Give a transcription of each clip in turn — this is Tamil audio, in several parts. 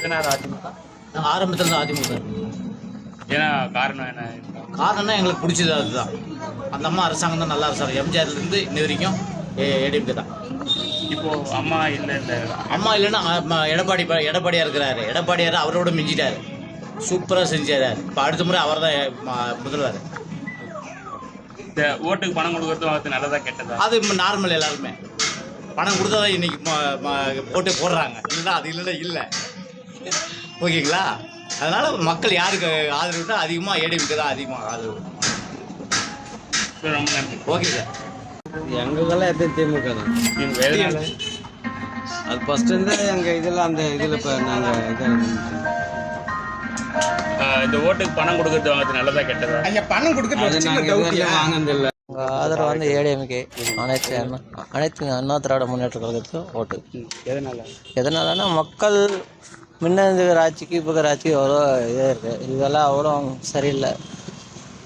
எதனால அதிமுக? ஆரம்பத்தில் அதிமுக. ஏன்னா காரணம் என்ன? காரணம்னா எங்களுக்கு பிடிச்சது அதுதான். அந்த அம்மா அரசாங்கம் தான் நல்ல அரசாங்கம். எம்ஜிஆர்லேருந்து இன்ன வரைக்கும் ஏடிஎம்கே தான். இப்போ அம்மா இல்லை இல்லை அம்மா இல்லைன்னா எடப்பாடியார் இருக்கிறாரு. எடப்பாடியார் அவரோட மிஞ்சிட்டாரு. சூப்பராக செஞ்சார். இப்போ அடுத்த முறை அவர் தான் முதல்வர். இந்த ஓட்டுக்கு பணம் கொடுக்கறதும் அவருக்கு நல்லதா கெட்டதா? அது நார்மல். எல்லாருமே பணம் கொடுத்தா தான் இன்னைக்கு போட்டு போடுறாங்க. இல்லைன்னா அது இல்லைன்னா இல்லை. ஓகேங்களா? அதனால் மக்கள் யாருக்கு ஆதரவுட்டா அதிகமாக ஏடிஎம்கே தான் அதிகமாக ஆதரவு. ரொம்ப நன்றி. Okay sir. எங்களுக்கெல்லாம் எதுவும் திமுக தான். நீங்கள் எதனால? அது ஃபஸ்ட்டு இருந்து எங்கள் இதில் அந்த இதில் இப்போ நாங்கள் இந்த ஓட்டுக்கு பணம் கொடுக்கறது வாங்குறது நல்லதா கெட்டதா? ஐயா பணம் கொடுக்க வாங்கினதில்லை. ஆதரவு வந்து ஏடிஎம்கே, அனைத்து அண்ணா திராவிட முன்னேற்ற கழகத்துக்கு ஓட்டு. எதனாலன்னா மக்கள் முன்ன இருக்கிற ஆட்சிக்கு இப்போ இருக்கிற ஆட்சிக்கு எவ்வளோ இதே இருக்குது. இதெல்லாம் அவ்வளோ சரியில்லை.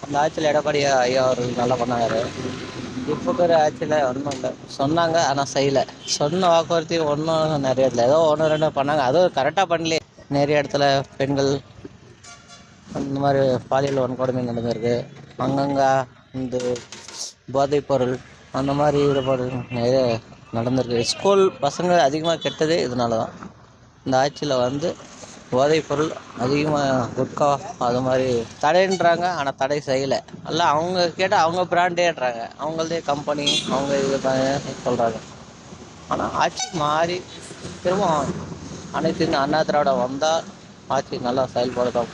அந்த ஆட்சியில் எடப்பாடி ஐயா அவர்கள் நல்லா பண்ணாரு. இப்போ இருக்கிற ஆட்சியில் ஒன்றும் இல்லை. சொன்னாங்க ஆனால் செய்யலை. சொன்ன வாக்குறுதி ஒன்றும் நிறைய இல்லை. ஏதோ ஒன்று ரெண்டு பண்ணாங்க. அதுவும் கரெக்டாக பண்ணலையே. நிறைய இடத்துல பெண்கள் அந்த மாதிரி பாலியல் வன்கொடுமை நடந்திருக்கு. அங்கங்கே இந்த போதைப் பொருள் அந்த மாதிரி ஈடுபாடு நிறைய நடந்திருக்கு. ஸ்கூல் பசங்க அதிகமாக கெட்டதே இதனால தான். இந்த ஆட்சியில் வந்து போதைப் பொருள் அதிகமாக குட்கா அது மாதிரி தடைன்றாங்க. ஆனால் தடை செய்யலை. எல்லாம் அவங்க கேட்டால் அவங்க பிராண்டேன்றாங்க. அவங்களதே கம்பெனி அவங்க இது சொல்கிறாங்க. ஆனால் ஆட்சி மாறி திரும்ப அனைத்து அண்ணா திராவிடம் வந்தால் ஆட்சி நல்லா செயல்படுத்தும்.